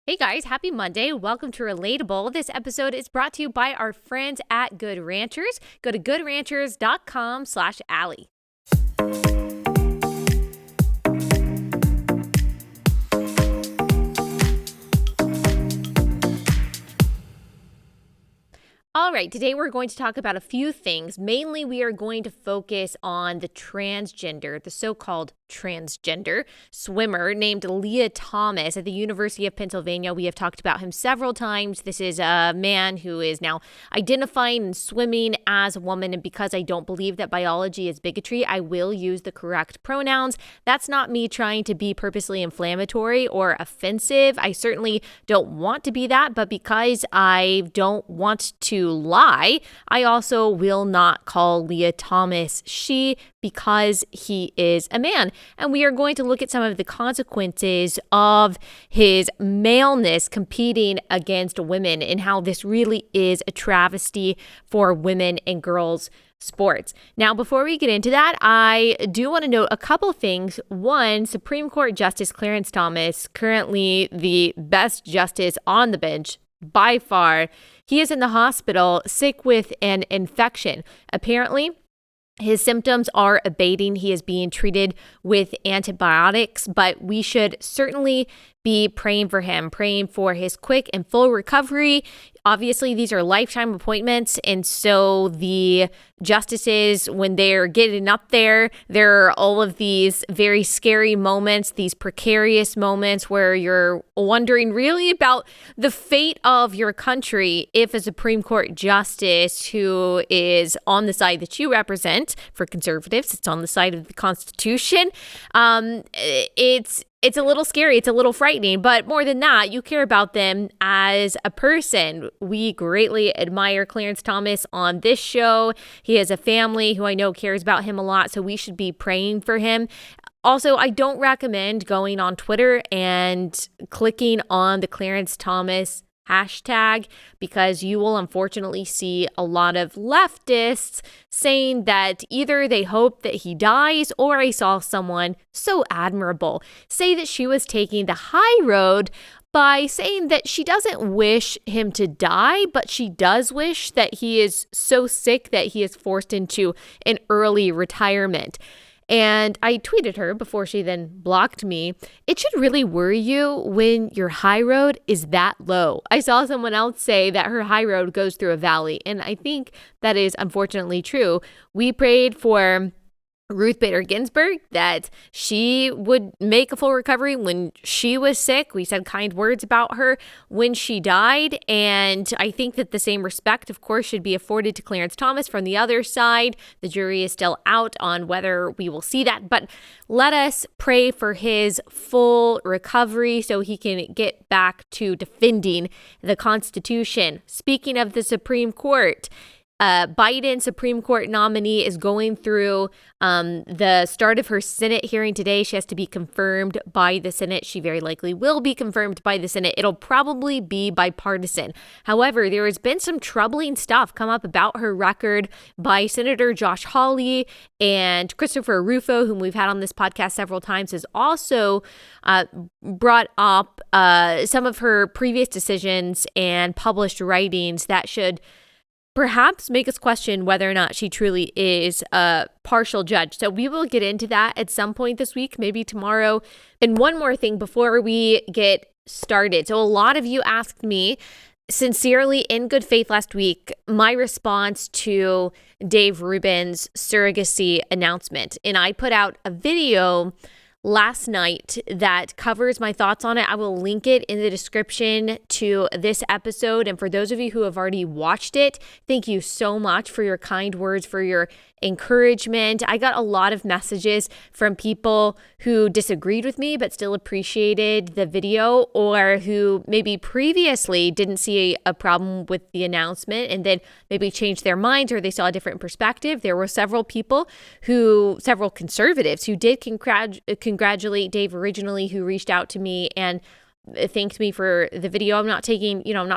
Hey guys, happy Monday. Welcome to Relatable. This episode is brought to you by our friends at Good Ranchers. Go to goodranchers.com/Allie. All right, today we're going to talk about a few things. Mainly, we are going to focus on the so-called transgender swimmer named Lia Thomas at the University of Pennsylvania. We have talked about him several times. This is a man who is now identifying and swimming as a woman. And because I don't believe that biology is bigotry, I will use the correct pronouns. That's not me trying to be purposely inflammatory or offensive. I certainly don't want to be that, but because I don't want to lie, I also will not call Lia Thomas she because he is a man. And we are going to look at some of the consequences of his maleness competing against women and how this really is a travesty for women and girls sports. Now, before we get into that, I do want to note a couple things. One, Supreme Court Justice Clarence Thomas, currently the best justice on the bench by far, he is in the hospital sick with an infection. Apparently, his symptoms are abating. He is being treated with antibiotics, but we should certainly be praying for him, praying for his quick and full recovery. Obviously, these are lifetime appointments, and so the justices, when they're getting up there are all of these very scary moments, these precarious moments where you're wondering really about the fate of your country if a Supreme Court justice who is on the side that you represent, for conservatives, it's on the side of the Constitution. It's a little scary. It's a little frightening. But more than that, you care about them as a person. We greatly admire Clarence Thomas on this show. He has a family who I know cares about him a lot, so we should be praying for him. Also, I don't recommend going on Twitter and clicking on the Clarence Thomas hashtag, because you will unfortunately see a lot of leftists saying that either they hope that he dies, or I saw someone so admirable say that she was taking the high road by saying that she doesn't wish him to die, but she does wish that he is so sick that he is forced into an early retirement. And I tweeted her before she then blocked me. It should really worry you when your high road is that low. I saw someone else say that her high road goes through a valley, and I think that is unfortunately true. We prayed for Ruth Bader Ginsburg that she would make a full recovery when she was sick. We said kind words about her when she died. And I think that the same respect, of course, should be afforded to Clarence Thomas from the other side. The jury is still out on whether we will see that. But let us pray for his full recovery so he can get back to defending the Constitution. Speaking of the Supreme Court, Biden Supreme Court nominee is going through the start of her Senate hearing today. She has to be confirmed by the Senate. She very likely will be confirmed by the Senate. It'll probably be bipartisan. However, there has been some troubling stuff come up about her record by Senator Josh Hawley, and Christopher Rufo, whom we've had on this podcast several times, has also brought up some of her previous decisions and published writings that should perhaps make us question whether or not she truly is a partial judge. So we will get into that at some point this week, maybe tomorrow. And one more thing before we get started. So a lot of you asked me sincerely in good faith last week my response to Dave Rubin's surrogacy announcement. And I put out a video last night that covers my thoughts on it. I will link it in the description to this episode. And for those of you who have already watched it, thank you so much for your kind words, for your encouragement. I got a lot of messages from people who disagreed with me but still appreciated the video, or who maybe previously didn't see a problem with the announcement and then maybe changed their minds, or they saw a different perspective. There were several conservatives who did congratulate Dave originally, who reached out to me and thanked me for the video. I'm not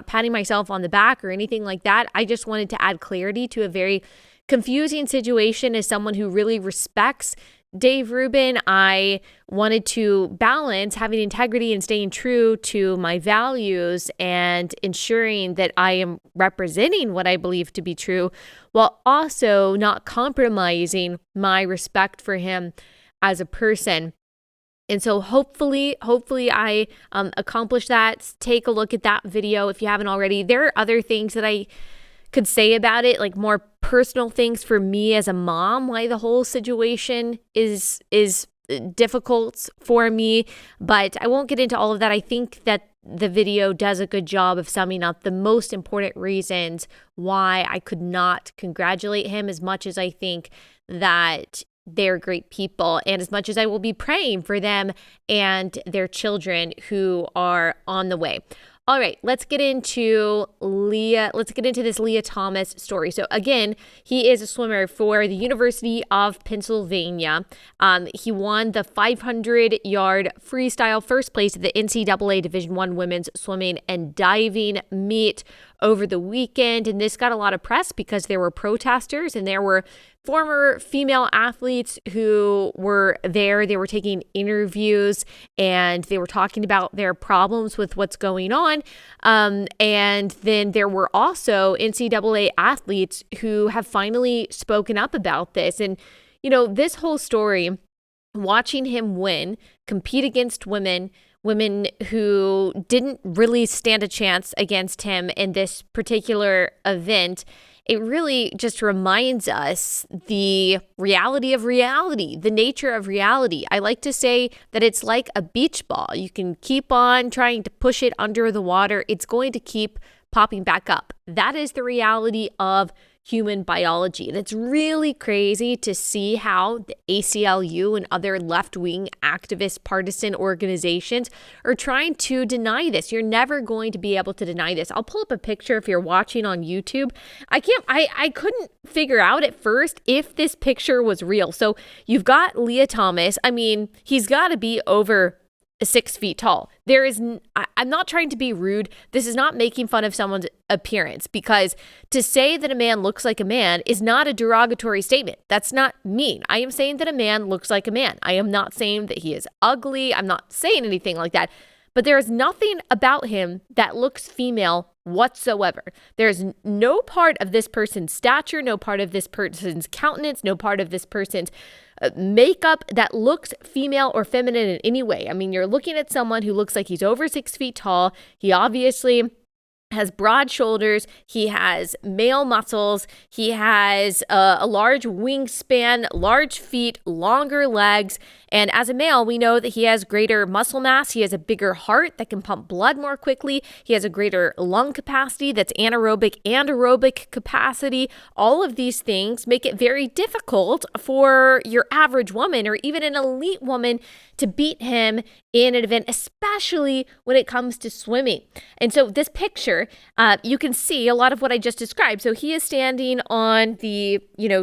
patting myself on the back or anything like that. I just wanted to add clarity to a very confusing situation as someone who really respects Dave Rubin, I wanted to balance having integrity and staying true to my values and ensuring that I am representing what I believe to be true, while also not compromising my respect for him as a person. And so hopefully I accomplished that. Take a look at that video if you haven't already. There are other things that I could say about it, like more personal things for me as a mom, why the whole situation is difficult for me, but I won't get into all of that. I think that the video does a good job of summing up the most important reasons why I could not congratulate him, as much as I think that they're great people, and as much as I will be praying for them and their children who are on the way. All right, let's get into this Lia Thomas story. So again, he is a swimmer for the University of Pennsylvania. He won the 500-yard freestyle first place at the NCAA Division I women's swimming and diving meet over the weekend. And this got a lot of press because there were protesters and there were former female athletes who were there. They were taking interviews and they were talking about their problems with what's going on. And then there were also NCAA athletes who have finally spoken up about this. And, this whole story, watching him win, compete against women who didn't really stand a chance against him in this particular event, it really just reminds us the reality of reality, the nature of reality. I like to say that it's like a beach ball. You can keep on trying to push it under the water. It's going to keep popping back up. That is the reality of human biology. And it's really crazy to see how the ACLU and other left-wing activist partisan organizations are trying to deny this. You're never going to be able to deny this. I'll pull up a picture if you're watching on YouTube. I couldn't figure out at first if this picture was real. So you've got Lia Thomas. I mean, he's got to be over 6 feet tall. I'm not trying to be rude. This is not making fun of someone's appearance, because to say that a man looks like a man is not a derogatory statement. That's not mean. I am saying that a man looks like a man. I am not saying that he is ugly. I'm not saying anything like that. But there is nothing about him that looks female whatsoever. There's no part of this person's stature, no part of this person's countenance, no part of this person's makeup that looks female or feminine in any way. I mean, you're looking at someone who looks like he's over 6 feet tall. He obviously has broad shoulders. He has male muscles. He has a large wingspan, large feet, longer legs. And as a male, we know that he has greater muscle mass. He has a bigger heart that can pump blood more quickly. He has a greater lung capacity that's anaerobic and aerobic capacity. All of these things make it very difficult for your average woman or even an elite woman to beat him in an event, especially when it comes to swimming. And so this picture, you can see a lot of what I just described. So he is standing on the,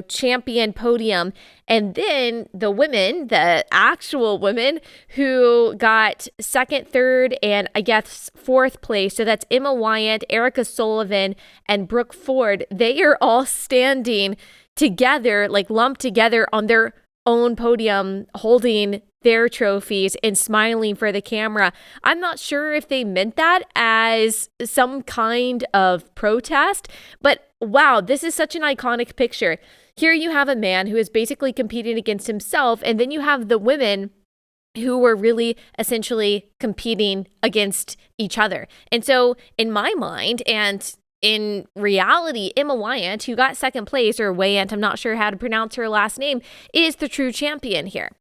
champion podium. And then the women, the actual women who got second, third, and I guess fourth place, so that's Emma Wyant, Erica Sullivan, and Brooke Ford, they are all standing together, like lumped together on their own podium, holding their trophies and smiling for the camera. I'm not sure if they meant that as some kind of protest, but wow, this is such an iconic picture. Here you have a man who is basically competing against himself, and then you have the women who were really essentially competing against each other. And so in my mind, and in reality, Emma Wyant, who got second place, or Wyant, I'm not sure how to pronounce her last name, is the true champion here.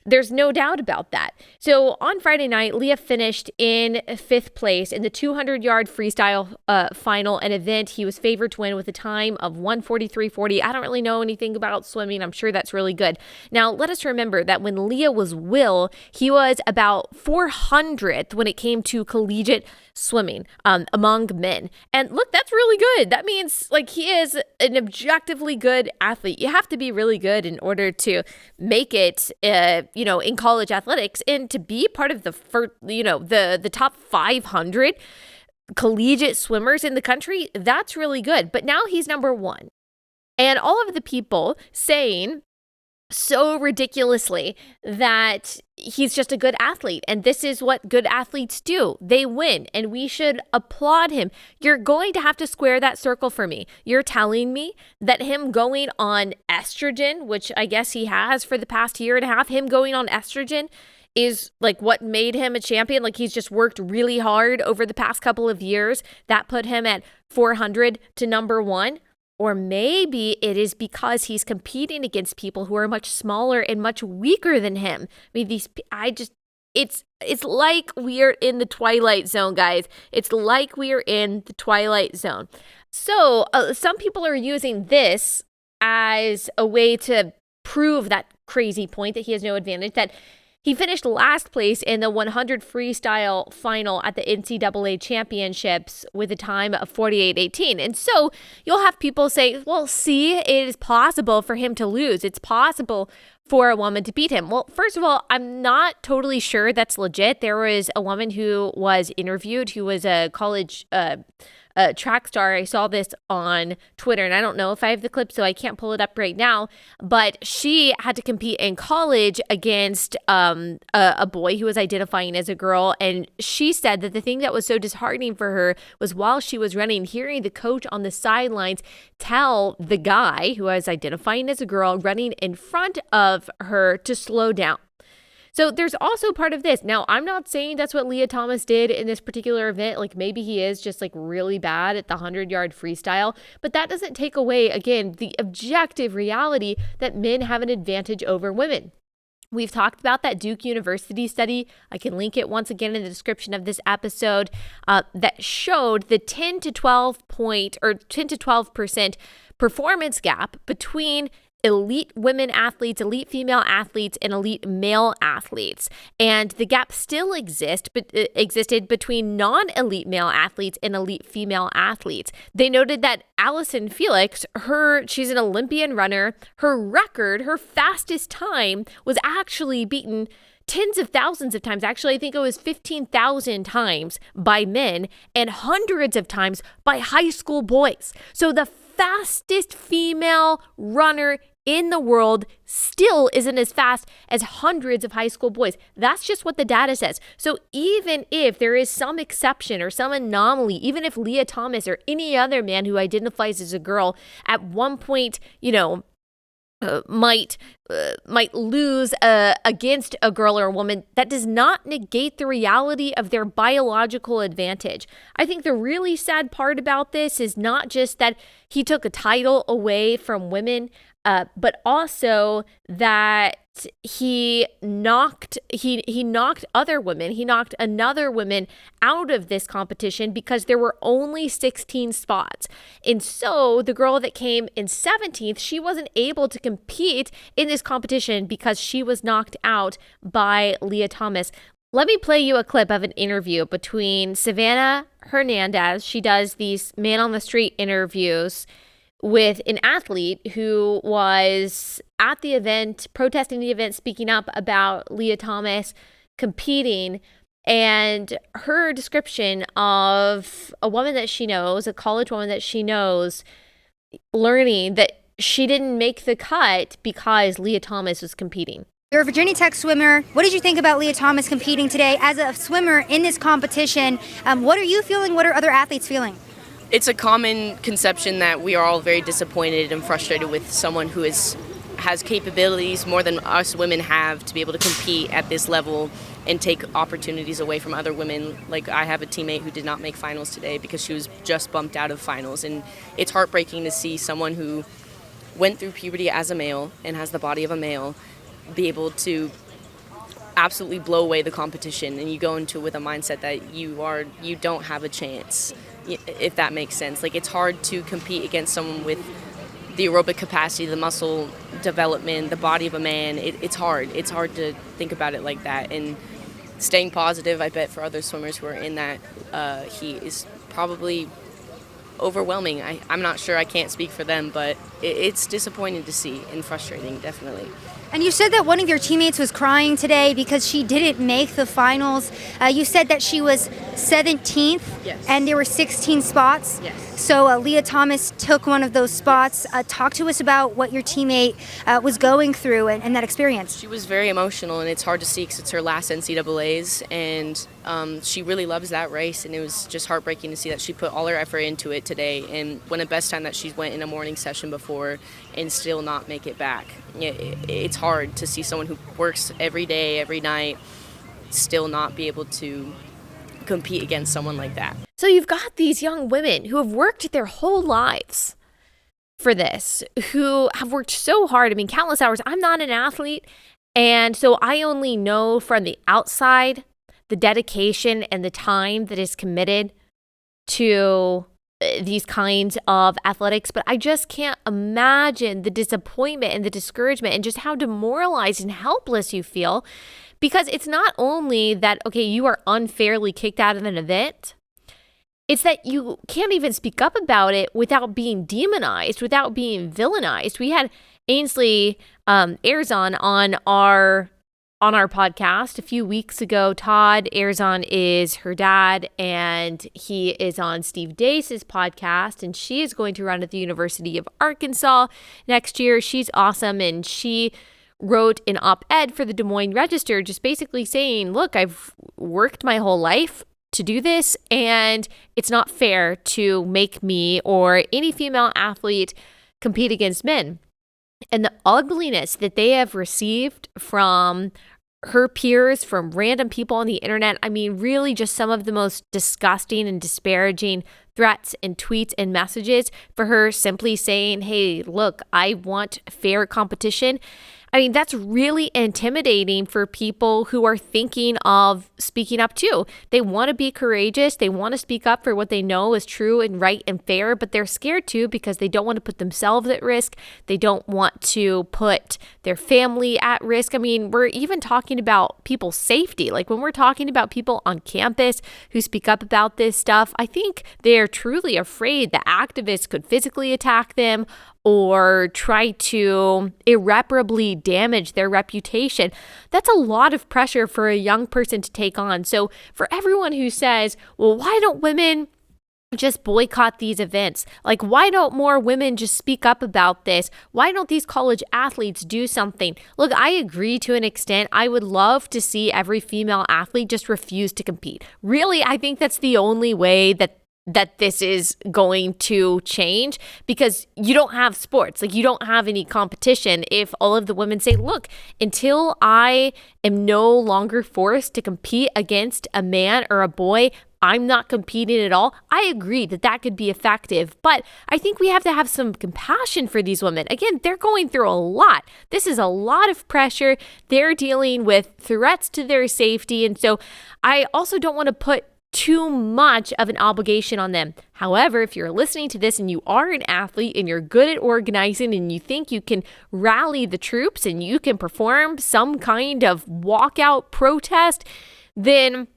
There's no doubt about that. So on Friday night, Lia finished in fifth place in the 200-yard freestyle final, an event he was favored to win with a time of 1:43.40. I don't really know anything about swimming. I'm sure that's really good. Now, let us remember that when Lia was Will, he was about 400th when it came to collegiate swimming among men. And look, that's really good. That means he is an objectively good athlete. You have to be really good in order to make it in college athletics, and to be part of the top 500 collegiate swimmers in the country. That's really good. But now he's number one. And all of the people saying so ridiculously that he's just a good athlete. And this is what good athletes do. They win, and we should applaud him. You're going to have to square that circle for me. You're telling me that him going on estrogen, which I guess he has for the past year and a half, him going on estrogen is like what made him a champion. Like he's just worked really hard over the past couple of years. That put him at 400 to number one. Or maybe it is because he's competing against people who are much smaller and much weaker than him. I mean, it's like we are in the Twilight Zone, guys. It's like we are in the Twilight Zone. So some people are using this as a way to prove that crazy point that he has no advantage, that he finished last place in the 100 freestyle final at the NCAA championships with a time of 48:18. And so you'll have people say, well, see, it is possible for him to lose. It's possible for a woman to beat him. Well, first of all, I'm not totally sure that's legit. There was a woman who was interviewed who was a college track star. I saw this on Twitter, and I don't know if I have the clip, so I can't pull it up right now. But she had to compete in college against a boy who was identifying as a girl. And she said that the thing that was so disheartening for her was while she was running, hearing the coach on the sidelines tell the guy who was identifying as a girl running in front of her to slow down. So there's also part of this. Now, I'm not saying that's what Lia Thomas did in this particular event. Like maybe he is just like really bad at the 100-yard freestyle, but that doesn't take away, again, the objective reality that men have an advantage over women. We've talked about that Duke University study. I can link it once again in the description of this episode that showed the 10 to 12% performance gap between elite women athletes, elite female athletes, and elite male athletes. And the gap still existed between non-elite male athletes and elite female athletes. They noted that Allison Felix, she's an Olympian runner, her record, her fastest time was actually beaten tens of thousands of times. Actually, I think it was 15,000 times by men and hundreds of times by high school boys. So the fastest female runner in the world still isn't as fast as hundreds of high school boys. That's just what the data says. So even if there is some exception or some anomaly, even if Lia Thomas or any other man who identifies as a girl at one point, might lose against a girl or a woman, that does not negate the reality of their biological advantage. I think the really sad part about this is not just that he took a title away from women, but also that he knocked other women. He knocked another woman out of this competition because there were only 16 spots. And so the girl that came in 17th, she wasn't able to compete in this competition because she was knocked out by Lia Thomas. Let me play you a clip of an interview between Savannah Hernandez. She does these man on the street interviews with an athlete who was at the event, protesting the event, speaking up about Lia Thomas competing, and her description of a woman that she knows, a college woman that she knows, learning that she didn't make the cut because Lia Thomas was competing. You're a Virginia Tech swimmer. What did you think about Lia Thomas competing today as a swimmer in this competition? What are you feeling? What are other athletes feeling? It's a common conception that we are all very disappointed and frustrated with someone who has capabilities more than us women have to be able to compete at this level and take opportunities away from other women. Like I have a teammate who did not make finals today because she was just bumped out of finals, and it's heartbreaking to see someone who went through puberty as a male and has the body of a male be able to absolutely blow away the competition, and you go into it with a mindset that you don't have a chance, if that makes sense. Like it's hard to compete against someone with the aerobic capacity, the muscle development, the body of a man. It's hard. It's hard to think about it like that. And staying positive, I bet for other swimmers who are in that heat is probably overwhelming. I'm not sure. I can't speak for them, but it's disappointing to see and frustrating, definitely. And you said that one of your teammates was crying today because she didn't make the finals. You said that she was 17th, Yes. and there were 16 spots. Yes. So Lia Thomas took one of those spots. Talk to us about what your teammate was going through and that experience. She was very emotional, and it's hard to see because it's her last NCAAs, and she really loves that race, and it was just heartbreaking to see that she put all her effort into it today, and when the best time that she went in a morning session before and still not make it back. It's hard to see someone who works every day, every night, still not be able to compete against someone like that. So you've got these young women who have worked their whole lives for this, who have worked so hard. I mean, countless hours. I'm not an athlete, and so I only know from the outside the dedication and the time that is committed to these kinds of athletics, but I just can't imagine the disappointment and the discouragement and just how demoralized and helpless you feel, because it's not only that, okay, you are unfairly kicked out of an event, it's that you can't even speak up about it without being demonized, without being villainized. We had Ainsley Arzon on our podcast a few weeks ago. Todd Arzon is her dad, and he is on Steve Dace's podcast, and she is going to run at the University of Arkansas next year. She's awesome, and she wrote an op-ed for the Des Moines Register just basically saying, look, I've worked my whole life to do this, and it's not fair to make me or any female athlete compete against men. And the ugliness that they have received from her peers, from random people on the internet, I mean, really just some of the most disgusting and disparaging threats and tweets and messages for her simply saying, hey, look, I want fair competition. I mean, that's really intimidating for people who are thinking of speaking up too. They want to be courageous. They want to speak up for what they know is true and right and fair, but they're scared too because they don't want to put themselves at risk. They don't want to put their family at risk. I mean, we're even talking about people's safety. Like when we're talking about people on campus who speak up about this stuff, I think they're truly afraid that activists could physically attack them or try to irreparably damage their reputation. That's a lot of pressure for a young person to take on. So for everyone who says, well, why don't women just boycott these events? Like, why don't more women just speak up about this? Why don't these college athletes do something? Look, I agree to an extent. I would love to see every female athlete just refuse to compete. Really, I think that's the only way that this is going to change, because you don't have sports, like you don't have any competition if all of the women say, look, until I am no longer forced to compete against a man or a boy, I'm not competing at all. I agree that that could be effective, but I think we have to have some compassion for these women. Again, they're going through a lot. This is a lot of pressure. They're dealing with threats to their safety. And so I also don't want to put too much of an obligation on them. However, if you're listening to this and you are an athlete and you're good at organizing and you think you can rally the troops and you can perform some kind of walkout protest, then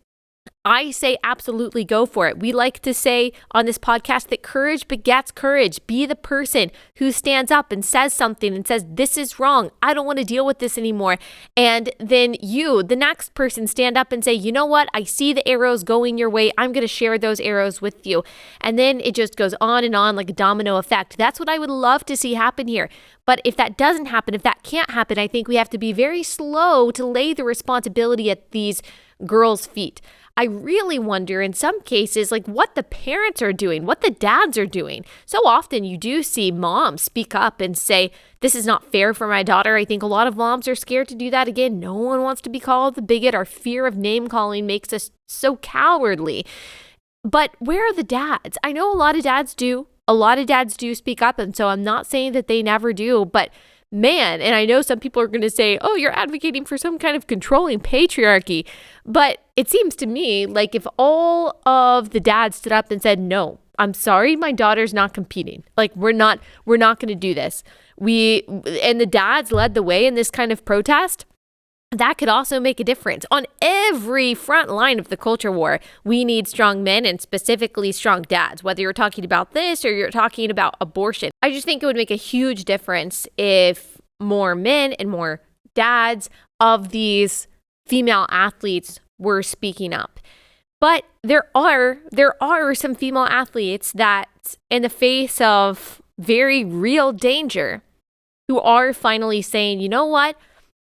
I say absolutely go for it. We like to say on this podcast that courage begets courage. Be the person who stands up and says something and says, this is wrong. I don't want to deal with this anymore. And then you, the next person, stand up and say, you know what? I see the arrows going your way. I'm going to share those arrows with you. And then it just goes on and on like a domino effect. That's what I would love to see happen here. But if that doesn't happen, if that can't happen, I think we have to be very slow to lay the responsibility at these girls' feet. I really wonder in some cases, like what the parents are doing, what the dads are doing. So often you do see moms speak up and say, this is not fair for my daughter. I think a lot of moms are scared to do that again. No one wants to be called the bigot. Our fear of name calling makes us so cowardly. But where are the dads? I know a lot of dads do. A lot of dads do speak up. And so I'm not saying that they never do, but man, and I know some people are going to say, oh, you're advocating for some kind of controlling patriarchy. But it seems to me like if all of the dads stood up and said, no, I'm sorry, my daughter's not competing. Like we're not going to do this. And the dads led the way in this kind of protest. That could also make a difference on every front line of the culture war. We need strong men and specifically strong dads, whether you're talking about this or you're talking about abortion. I just think it would make a huge difference if more men and more dads of these female athletes were speaking up. But there are some female athletes that, in the face of very real danger, who are finally saying, you know what?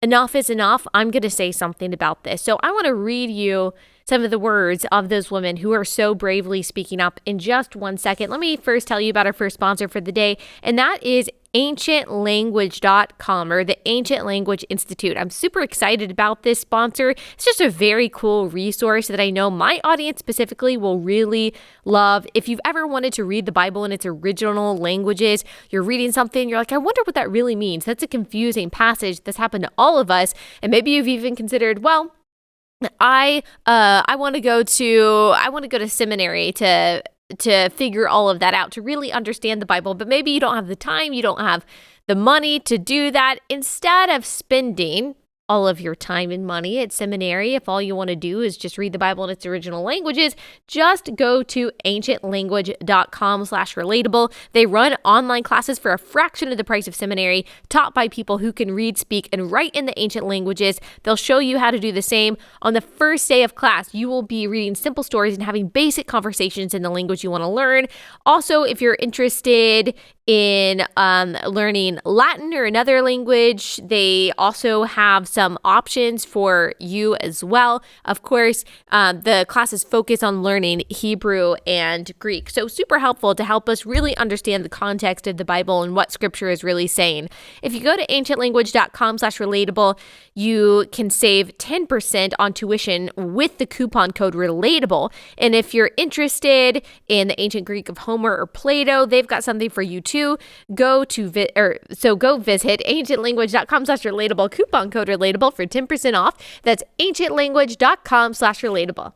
Enough is enough. I'm going to say something about this. So I want to read you some of the words of those women who are so bravely speaking up in just 1 second. Let me first tell you about our first sponsor for the day, and that is ancientlanguage.com, or the Ancient Language Institute. I'm super excited about this sponsor. It's just a very cool resource that I know my audience specifically will really love. If you've ever wanted to read the Bible in its original languages, you're reading something, you're like, I wonder what that really means. That's a confusing passage. That's happened to all of us. And maybe you've even considered, well, I want to go to seminary to figure all of that out, to really understand the Bible, but maybe you don't have the time, you don't have the money to do that. Instead of spending all of your time and money at seminary, if all you want to do is just read the Bible in its original languages, just go to ancientlanguage.com/relatable. They run online classes for a fraction of the price of seminary, taught by people who can read, speak, and write in the ancient languages. They'll show you how to do the same. On the first day of class, you will be reading simple stories and having basic conversations in the language you want to learn. Also, if you're interested in learning Latin or another language, they also have some options for you as well. Of course, the classes focus on learning Hebrew and Greek. So super helpful to help us really understand the context of the Bible and what scripture is really saying. If you go to ancientlanguage.com/relatable, you can save 10% on tuition with the coupon code relatable. And if you're interested in the ancient Greek of Homer or Plato, they've got something for you too. Go visit ancientlanguage.com/relatable, coupon code relatable for 10% off. That's ancientlanguage.com/relatable.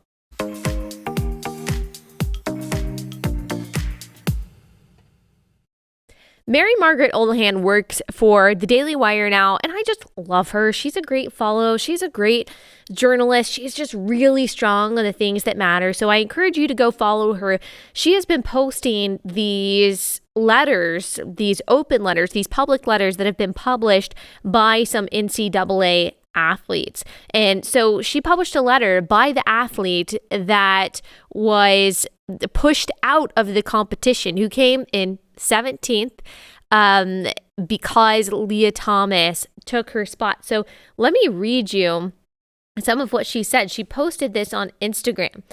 Mary Margaret Olohan works for the Daily Wire now, and I just love her. She's a great follow. She's a great journalist. She's just really strong on the things that matter. So I encourage you to go follow her. She has been posting these letters, these open letters, these public letters that have been published by some NCAA athletes. And so she published a letter by the athlete that was pushed out of the competition, who came in 17th because Lia Thomas took her spot. So let me read you some of what she said. She posted this on Instagram.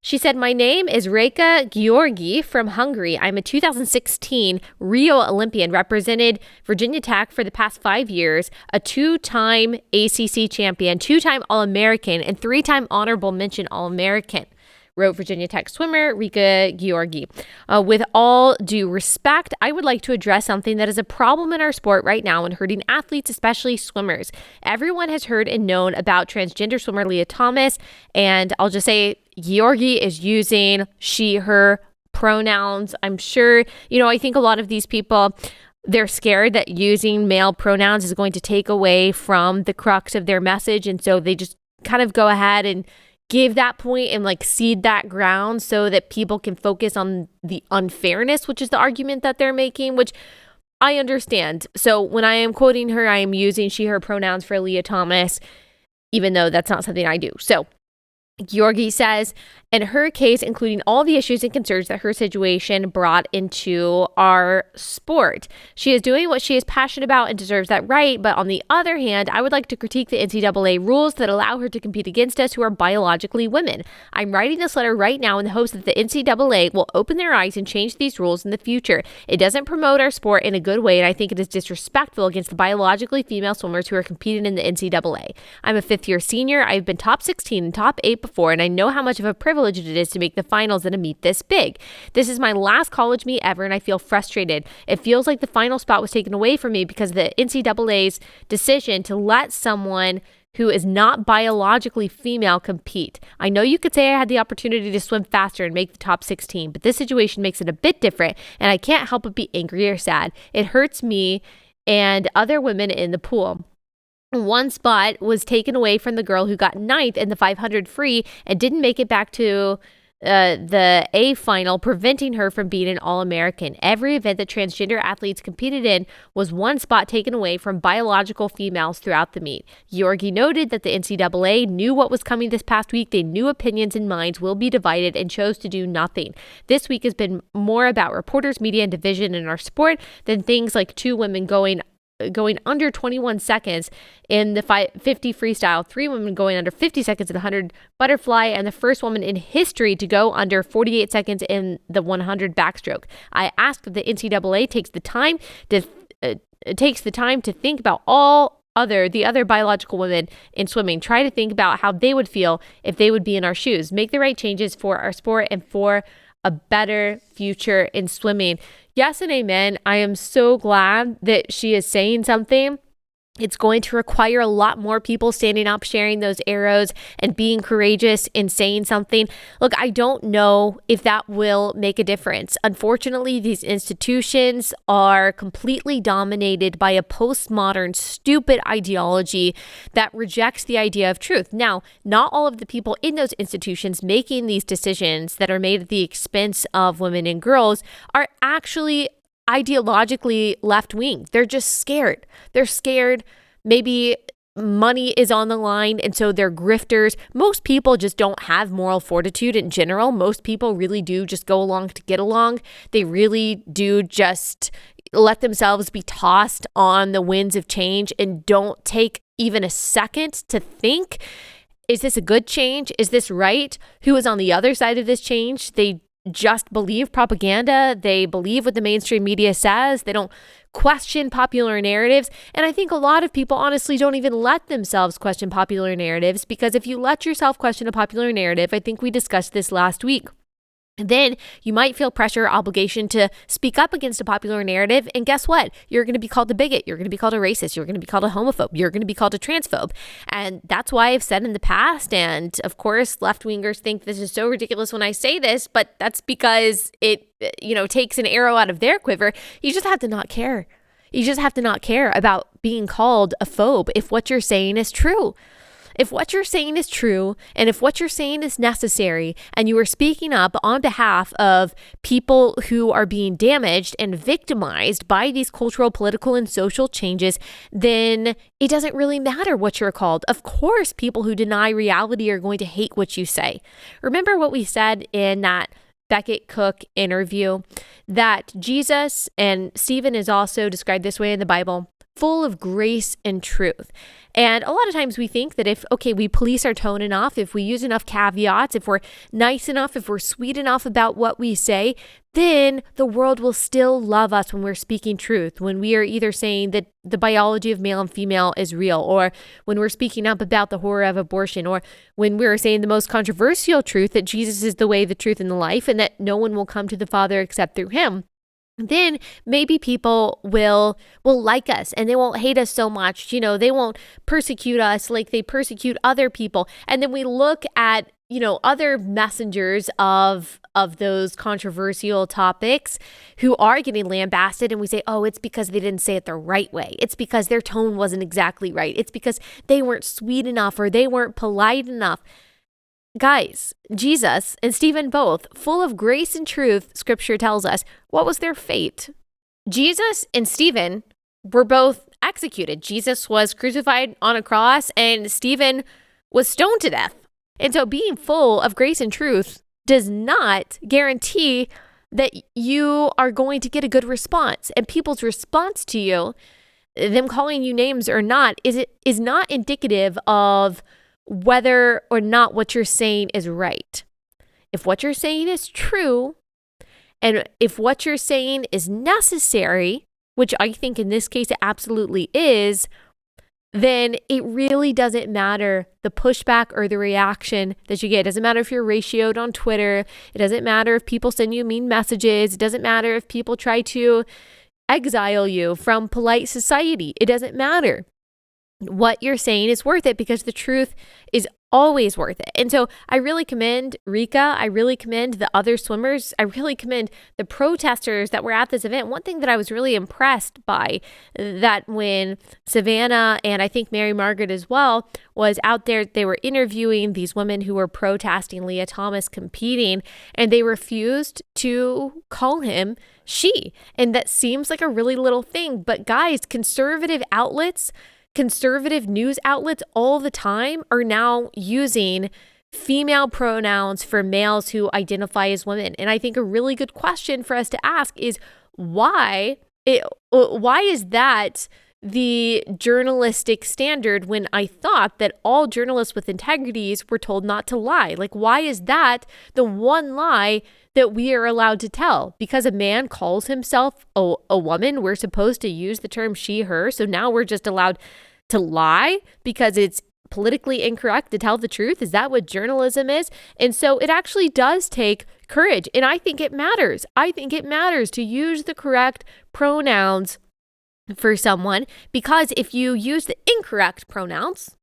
She said, "My name is Réka György from Hungary. I'm a 2016 Rio Olympian, represented Virginia Tech for the past 5 years, a 2-time ACC champion, 2-time All-American, and 3-time honorable mention All-American," wrote Virginia Tech swimmer Réka György. "With all due respect, I would like to address something that is a problem in our sport right now and hurting athletes, especially swimmers. Everyone has heard and known about transgender swimmer Lia Thomas, and I'll just say György is using she, her pronouns. I'm sure, I think a lot of these people, they're scared that using male pronouns is going to take away from the crux of their message, and so they just kind of go ahead and give that point and cede that ground so that people can focus on the unfairness, which is the argument that they're making, which I understand. So when I am quoting her, I am using she, her pronouns for Lia Thomas, even though that's not something I do. So György says, in her case, including all the issues and concerns that her situation brought into our sport, she is doing what she is passionate about and deserves that right. But on the other hand, I would like to critique the NCAA rules that allow her to compete against us who are biologically women. I'm writing this letter right now in the hopes that the NCAA will open their eyes and change these rules in the future. It doesn't promote our sport in a good way, and I think it is disrespectful against the biologically female swimmers who are competing in the NCAA. I'm a 5th-year senior. I've been top 16 and top 8 before, and I know how much of a privilege it is to make the finals in a meet this big. This is my last college meet ever, and I feel frustrated. It feels like the final spot was taken away from me because of the NCAA's decision to let someone who is not biologically female compete. I know you could say I had the opportunity to swim faster and make the top 16, but this situation makes it a bit different, and I can't help but be angry or sad. It hurts me and other women in the pool. One spot was taken away from the girl who got 9th in the 500 free and didn't make it back to the A final, preventing her from being an All-American. Every event that transgender athletes competed in was one spot taken away from biological females throughout the meet. György noted that the NCAA knew what was coming this past week. They knew opinions and minds will be divided and chose to do nothing. This week has been more about reporters, media, and division in our sport than things like two women going under 21 seconds in the 50 freestyle, 3 women going under 50 seconds in the 100 butterfly, and the first woman in history to go under 48 seconds in the 100 backstroke. I ask if the NCAA takes the time to think about the other biological women in swimming. Try to think about how they would feel if they would be in our shoes. Make the right changes for our sport and for a better future in swimming. Yes and amen. I am so glad that she is saying something. It's going to require a lot more people standing up, sharing those arrows, and being courageous in saying something. Look, I don't know if that will make a difference. Unfortunately, these institutions are completely dominated by a postmodern, stupid ideology that rejects the idea of truth. Now, not all of the people in those institutions making these decisions that are made at the expense of women and girls are actually ideologically left-wing. They're just scared. They're scared. Maybe money is on the line, and so they're grifters. Most people just don't have moral fortitude in general. Most people really do just go along to get along. They really do just let themselves be tossed on the winds of change and don't take even a second to think, is this a good change? Is this right? Who is on the other side of this change? They just believe propaganda. They believe what the mainstream media says. They don't question popular narratives. And I think a lot of people honestly don't even let themselves question popular narratives, because if you let yourself question a popular narrative, I think we discussed this last week, then you might feel pressure, obligation to speak up against a popular narrative. And guess what? You're going to be called a bigot. You're going to be called a racist. You're going to be called a homophobe. You're going to be called a transphobe. And that's why I've said in the past, and of course, left-wingers think this is so ridiculous when I say this, but that's because it, takes an arrow out of their quiver. You just have to not care. You just have to not care about being called a phobe if what you're saying is true. If what you're saying is true, and if what you're saying is necessary, and you are speaking up on behalf of people who are being damaged and victimized by these cultural, political, and social changes, then it doesn't really matter what you're called. Of course, people who deny reality are going to hate what you say. Remember what we said in that Beckett Cook interview, that Jesus, and Stephen is also described this way in the Bible, full of grace and truth. And a lot of times we think that if we police our tone enough, if we use enough caveats, if we're nice enough, if we're sweet enough about what we say, then the world will still love us when we're speaking truth, when we are either saying that the biology of male and female is real, or when we're speaking up about the horror of abortion, or when we're saying the most controversial truth that Jesus is the way, the truth, and the life, and that no one will come to the Father except through him. Then maybe people will like us, and they won't hate us so much. They won't persecute us like they persecute other people. And then we look at, other messengers of those controversial topics who are getting lambasted, and we say, oh, it's because they didn't say it the right way. It's because their tone wasn't exactly right. It's because they weren't sweet enough, or they weren't polite enough. Guys, Jesus and Stephen both, full of grace and truth, scripture tells us, what was their fate? Jesus and Stephen were both executed. Jesus was crucified on a cross, and Stephen was stoned to death. And so being full of grace and truth does not guarantee that you are going to get a good response. And people's response to you, them calling you names or not, is not indicative of whether or not what you're saying is right. If what you're saying is true, and if what you're saying is necessary, which I think in this case it absolutely is, then it really doesn't matter the pushback or the reaction that you get. It doesn't matter if you're ratioed on Twitter. It doesn't matter if people send you mean messages. It doesn't matter if people try to exile you from polite society. It doesn't matter. What you're saying is worth it, because the truth is Always worth it. And so I really commend Réka. I really commend the other swimmers. I really commend the protesters that were at this event. One thing that I was really impressed by, that when Savannah and I think Mary Margaret as well was out there, they were interviewing these women who were protesting Lia Thomas competing, and they refused to call him she. And that seems like a really little thing, but guys, conservative news outlets all the time are now using female pronouns for males who identify as women. And I think a really good question for us to ask is why is that the journalistic standard when I thought that all journalists with integrities were told not to lie? Like, why is that the one lie that we are allowed to tell? Because a man calls himself a woman, we're supposed to use the term she, her. So now we're just allowed to lie because it's politically incorrect to tell the truth? Is that what journalism is? And so it actually does take courage. And I think it matters. I think it matters to use the correct pronouns for someone, because if you use the incorrect pronouns,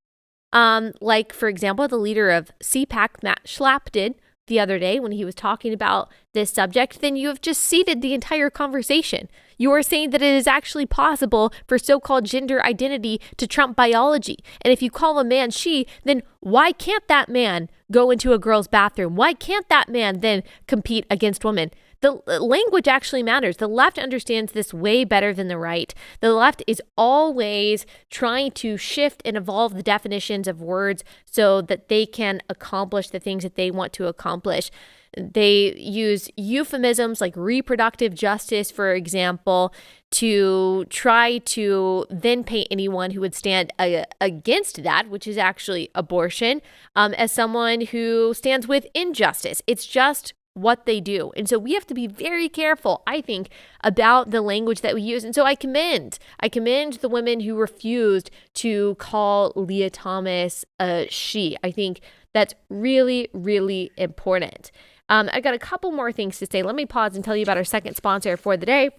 like, for example, the leader of CPAC, Matt Schlapp, did the other day when he was talking about this subject, then you have just ceded the entire conversation. You are saying that it is actually possible for so-called gender identity to trump biology. And if you call a man she, then why can't that man go into a girl's bathroom? Why can't that man then compete against women? The language actually matters. The left understands this way better than the right. The left is always trying to shift and evolve the definitions of words so that they can accomplish the things that they want to accomplish. They use euphemisms like reproductive justice, for example, to try to then paint anyone who would stand against that, which is actually abortion, as someone who stands with injustice. It's just what they do. And so we have to be very careful, I think, about the language that we use. And so I commend the women who refused to call Lia Thomas a she. I think that's really, really important. I got a couple more things to say. Let me pause and tell you about our second sponsor for the day.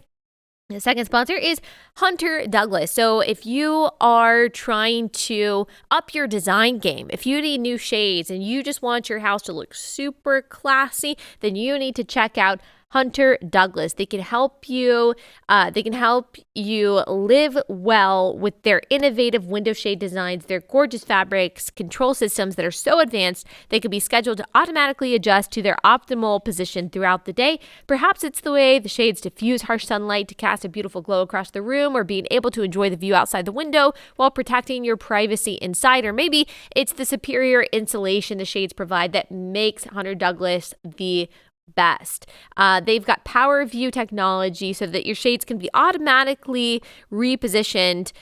The second sponsor is Hunter Douglas. So if you are trying to up your design game, if you need new shades and you just want your house to look super classy, then you need to check out Hunter Douglas. They can help you. Live well with their innovative window shade designs, their gorgeous fabrics, control systems that are so advanced they can be scheduled to automatically adjust to their optimal position throughout the day. Perhaps it's the way the shades diffuse harsh sunlight to cast a beautiful glow across the room, or being able to enjoy the view outside the window while protecting your privacy inside, or maybe it's the superior insulation the shades provide that makes Hunter Douglas the best. They've got power view technology so that your shades can be automatically repositioned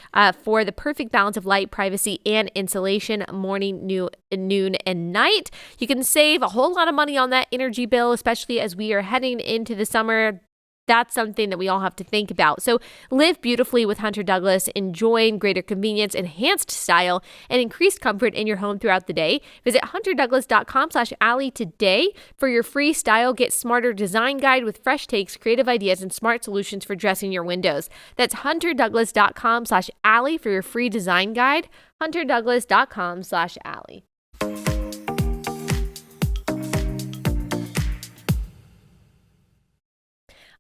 for the perfect balance of light, privacy, and insulation morning, noon, and night. You can save a whole lot of money on that energy bill, especially as we are heading into the summer. That's something that we all have to think about. So live beautifully with Hunter Douglas, enjoying greater convenience, enhanced style, and increased comfort in your home throughout the day. Visit hunterdouglas.com/Allie today for your free Style Get Smarter design guide with fresh takes, creative ideas, and smart solutions for dressing your windows. That's hunterdouglas.com/Allie for your free design guide. hunterdouglas.com/Allie.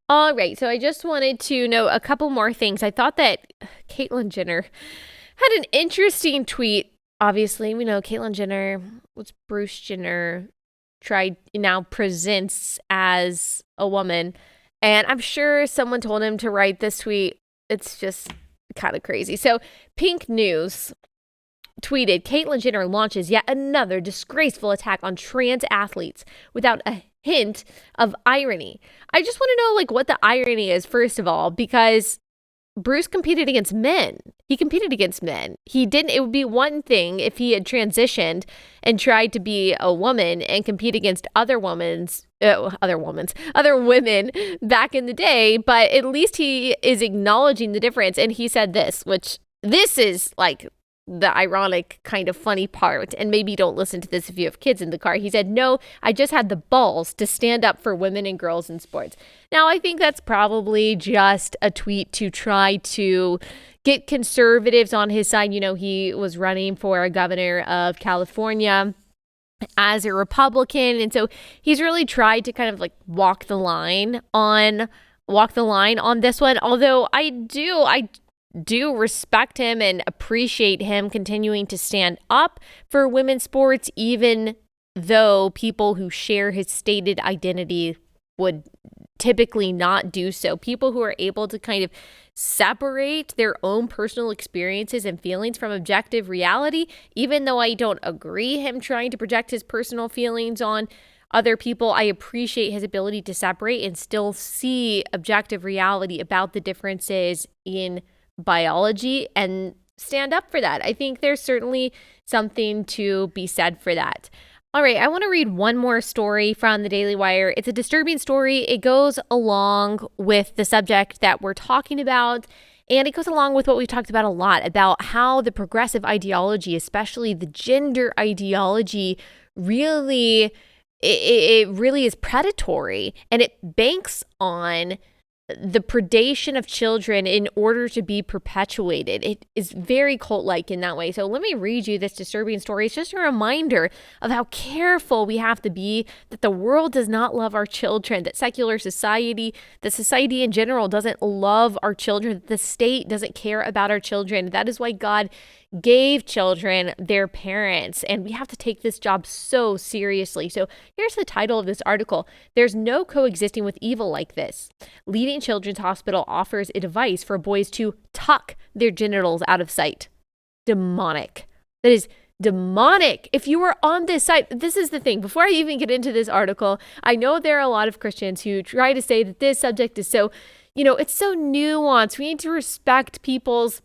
All right, so I just wanted to know a couple more things. I thought that Caitlyn Jenner had an interesting tweet. Obviously, we know Caitlyn Jenner was Bruce Jenner, presents as a woman. And I'm sure someone told him to write this tweet. It's just kind of crazy. So Pink News tweeted, Caitlyn Jenner launches yet another disgraceful attack on trans athletes without a hint of irony. I just want to know what the irony is, first of all, because Bruce competed against men. He competed against men. It would be one thing if he had transitioned and tried to be a woman and compete against other women back in the day, but at least he is acknowledging the difference. And he said this, which this is the ironic kind of funny part, and maybe don't listen to this if you have kids in the car. He said, "No, I just had the balls to stand up for women and girls in sports." Now, I think that's probably just a tweet to try to get conservatives on his side. You know, he was running for a governor of California as a Republican, and so he's really tried to kind of like walk the line on this one. Although I do respect him and appreciate him continuing to stand up for women's sports, even though people who share his stated identity would typically not do so. People who are able to kind of separate their own personal experiences and feelings from objective reality, even though I don't agree him trying to project his personal feelings on other people, I appreciate his ability to separate and still see objective reality about the differences in biology and stand up for that. I think there's certainly something to be said for that. All right, I want to read one more story from the Daily Wire. It's a disturbing story. It goes along with the subject that we're talking about, and it goes along with what we've talked about a lot, about how the progressive ideology, especially the gender ideology, really, it really is predatory, and it banks on the predation of children in order to be perpetuated. It is very cult-like in that way. So let me read you this disturbing story. It's just a reminder of how careful we have to be, that the world does not love our children, that secular society, that society in general doesn't love our children, that the state doesn't care about our children. That is why God gave children their parents, and we have to take this job so seriously. So here's the title of this article: "There's no coexisting with evil like this. Leading Children's Hospital offers a device for boys to tuck their genitals out of sight." Demonic. That is demonic. If you were on this side, this is the thing. Before I even get into this article, I know there are a lot of Christians who try to say that this subject is so, it's so nuanced. We need to respect people's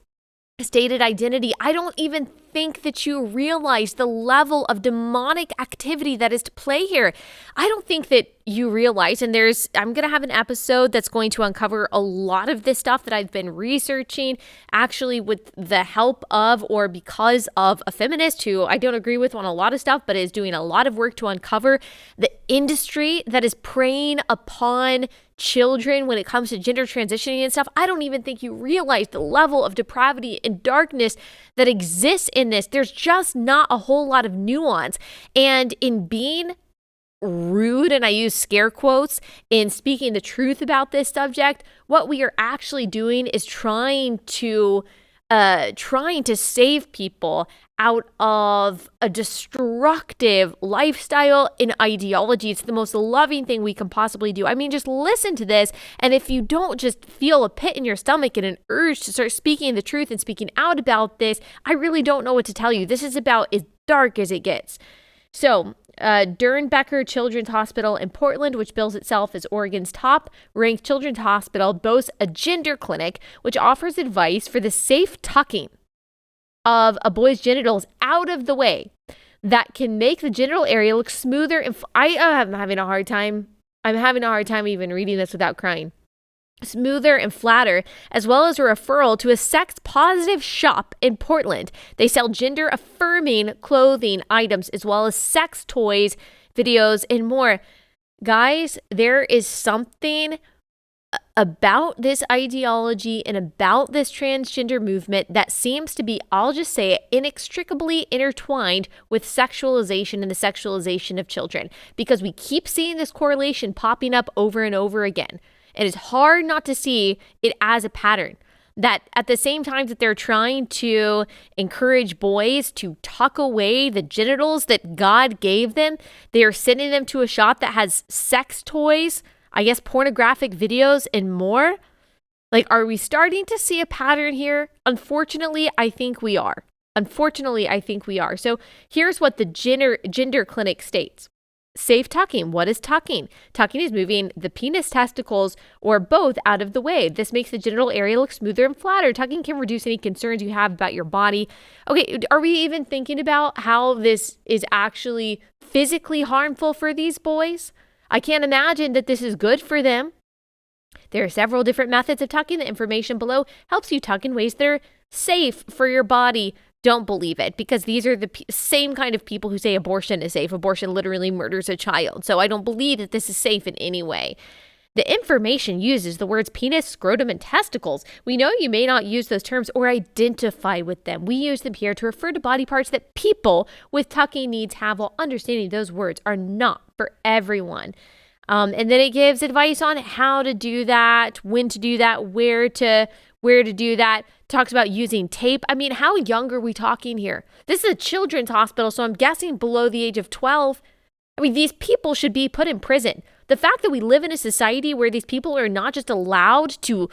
stated identity. I don't even think that you realize the level of demonic activity that is to play here. I don't think that you realize, and I'm going to have an episode that's going to uncover a lot of this stuff that I've been researching, actually with the help of or because of a feminist who I don't agree with on a lot of stuff, but is doing a lot of work to uncover the industry that is preying upon children when it comes to gender transitioning and stuff. I don't even think you realize the level of depravity and darkness that exists in this. There's just not a whole lot of nuance. And in being rude, and I use scare quotes, in speaking the truth about this subject, what we are actually doing is trying to save people out of a destructive lifestyle and ideology. It's the most loving thing we can possibly do. I mean, just listen to this, and if you don't just feel a pit in your stomach and an urge to start speaking the truth and speaking out about this, I really don't know what to tell you. This is about as dark as it gets. So, Dernbecker Children's Hospital in Portland, which bills itself as Oregon's top-ranked children's hospital, boasts a gender clinic which offers advice for the safe tucking of a boy's genitals out of the way that can make the genital area look smoother. And I'm having a hard time even reading this without crying. Smoother and flatter, as well as a referral to a sex-positive shop in Portland. They sell gender-affirming clothing items as well as sex toys, videos, and more. Guys, there is something about this ideology and about this transgender movement that seems to be, I'll just say it, inextricably intertwined with sexualization and the sexualization of children, because we keep seeing this correlation popping up over and over again. And it's hard not to see it as a pattern, that at the same time that they're trying to encourage boys to tuck away the genitals that God gave them, they are sending them to a shop that has sex toys, I guess pornographic videos, and more. Like, are we starting to see a pattern here? Unfortunately, I think we are. So here's what the gender clinic states. Safe tucking. What is tucking? Tucking is moving the penis, testicles, or both out of the way. This makes the genital area look smoother and flatter. Tucking can reduce any concerns you have about your body. Okay, are we even thinking about how this is actually physically harmful for these boys? I can't imagine that this is good for them. There are several different methods of tucking. The information below helps you tuck in ways that are safe for your body. don't believe it, because these are the same kind of people who say abortion is safe. Abortion literally murders a child. So I don't believe that this is safe in any way. The information uses the words penis, scrotum, and testicles. We know you may not use those terms or identify with them. We use them here to refer to body parts that people with tucking needs have, while understanding those words are not for everyone. And then it gives advice on how to do that, when to do that, where to do that. Talks about using tape. I mean, how young are we talking here? This is a children's hospital, so I'm guessing below the age of 12. I mean, these people should be put in prison. The fact that we live in a society where these people are not just allowed to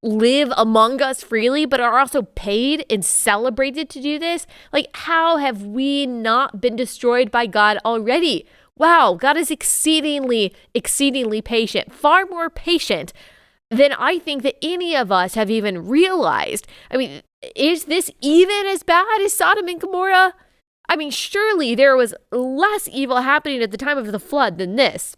live among us freely, but are also paid and celebrated to do this. Like, how have we not been destroyed by God already? Wow, God is exceedingly, exceedingly patient, far more patient than I think that any of us have even realized. I mean, is this even as bad as Sodom and Gomorrah? I mean, surely there was less evil happening at the time of the flood than this.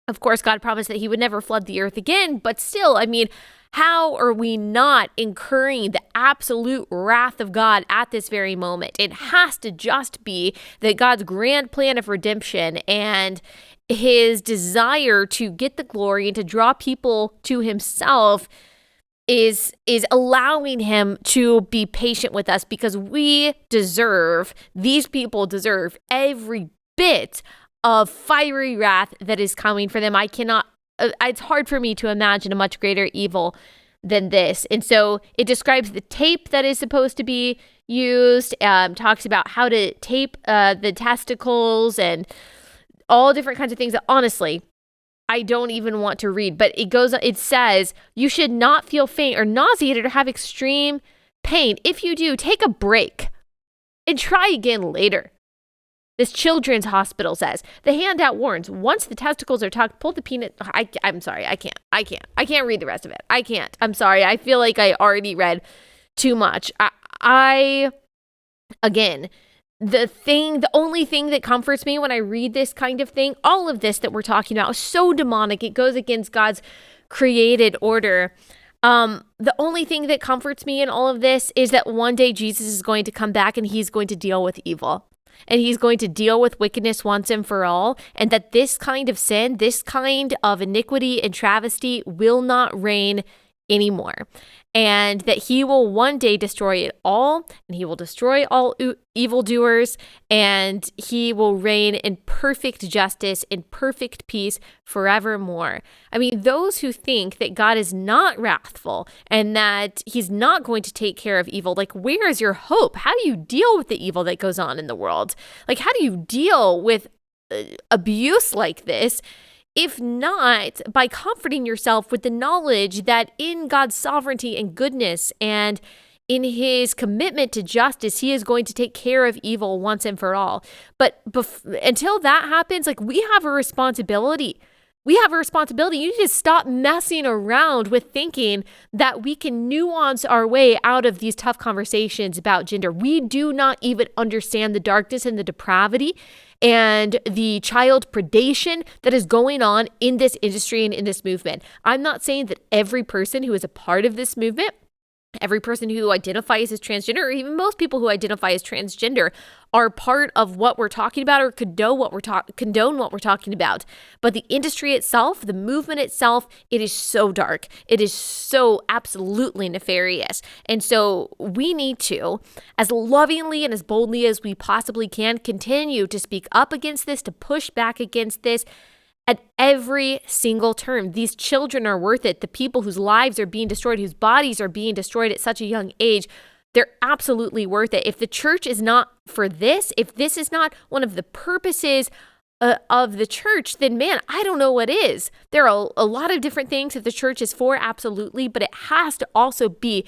Of course, God promised that he would never flood the earth again, but still, I mean, how are we not incurring the absolute wrath of God at this very moment? It has to just be that God's grand plan of redemption and his desire to get the glory and to draw people to himself is allowing him to be patient with us, because these people deserve every bit of fiery wrath that is coming for them. It's hard for me to imagine a much greater evil than this. And so it describes the tape that is supposed to be used, talks about how to tape the testicles and all different kinds of things that honestly, I don't even want to read. But it says, you should not feel faint or nauseated or have extreme pain. If you do, take a break and try again later. This children's hospital says. The handout warns, once the testicles are tucked, pull the penis. I'm sorry, I can't read the rest of it. I can't. I'm sorry. I feel like I already read too much. Again, the only thing that comforts me when I read this kind of thing, all of this that we're talking about is so demonic. It goes against God's created order. The only thing that comforts me in all of this is that one day Jesus is going to come back and he's going to deal with evil. And he's going to deal with wickedness once and for all. And that this kind of sin, this kind of iniquity and travesty will not reign anymore. And that he will one day destroy it all. And he will destroy all evildoers. And he will reign in perfect justice, in perfect peace forevermore. I mean, those who think that God is not wrathful and that he's not going to take care of evil, like, where is your hope? How do you deal with the evil that goes on in the world? Like, how do you deal with abuse like this? If not by comforting yourself with the knowledge that in God's sovereignty and goodness and in his commitment to justice, he is going to take care of evil once and for all. But until that happens, like, we have a responsibility. You need to stop messing around with thinking that we can nuance our way out of these tough conversations about gender. We do not even understand the darkness and the depravity and the child predation that is going on in this industry and in this movement. I'm not saying that every person who is a part of this movement, every person who identifies as transgender, or even most people who identify as transgender, are part of what we're talking about or condone what we're talking about. But the industry itself, the movement itself, it is so dark. It is so absolutely nefarious. And so we need to, as lovingly and as boldly as we possibly can, continue to speak up against this, to push back against this, at every single turn. These children are worth it. The people whose lives are being destroyed, whose bodies are being destroyed at such a young age, they're absolutely worth it. If the church is not for this, if this is not one of the purposes of the church, then man, I don't know what is. There are a lot of different things that the church is for, absolutely, but it has to also be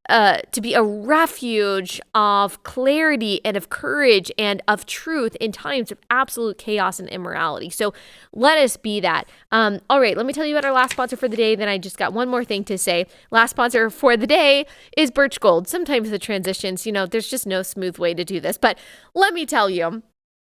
to be a refuge of clarity and of courage and of truth in times of absolute chaos and immorality. So let us be that. All right, let me tell you about our last sponsor for the day. Then I just got one more thing to say. Last sponsor for the day is Birch Gold. Sometimes the transitions, there's just no smooth way to do this. But let me tell you,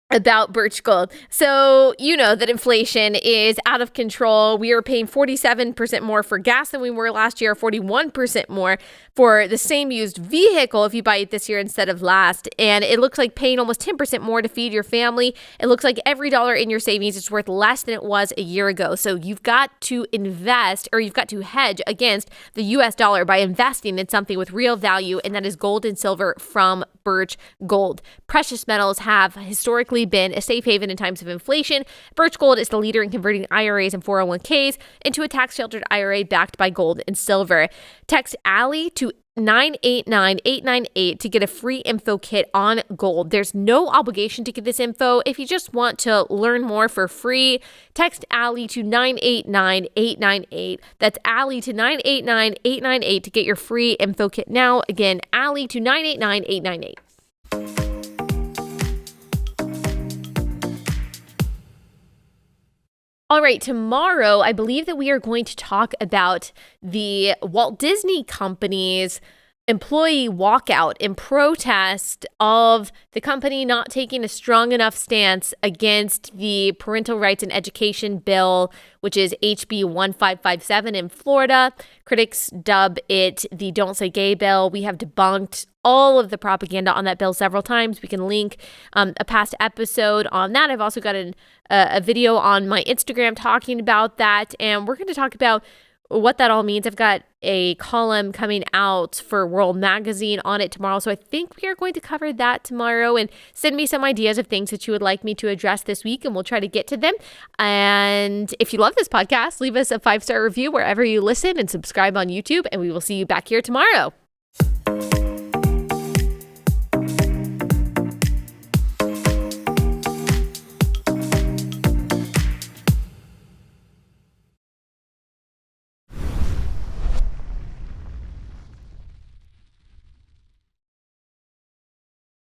about birch gold. So you know that inflation is out of control. We are paying 47% more for gas than we were last year, 41% more for the same used vehicle if you buy it this year instead of last. And it looks like paying almost 10% more to feed your family. It looks like every dollar in your savings is worth less than it was a year ago. So you've got to invest, or you've got to hedge against the US dollar by investing in something with real value, and that is gold and silver from Birch Gold. Precious metals have historically been a safe haven in times of inflation. Birch Gold is the leader in converting IRAs and 401ks into a tax-sheltered IRA backed by gold and silver. Text Allie to 989-898 to get a free info kit on gold. There's no obligation to get this info. If you just want to learn more for free, text Allie to 989-898. That's Allie to 989-898 to get your free info kit now. Again, Allie to 989-898. All right, tomorrow, I believe that we are going to talk about the Walt Disney Company's employee walkout in protest of the company not taking a strong enough stance against the parental rights and education bill, which is HB 1557 in Florida. Critics dub it the Don't Say Gay bill. We have debunked all of the propaganda on that bill several times. We can link a past episode on that. I've also got a video on my Instagram talking about that, and we're going to talk about what that all means. I've got a column coming out for World Magazine on it tomorrow, so I think we are going to cover that tomorrow. And send me some ideas of things that you would like me to address this week, and we'll try to get to them. And if you love this podcast, leave us a 5-star review wherever you listen and subscribe on YouTube, and we will see you back here tomorrow.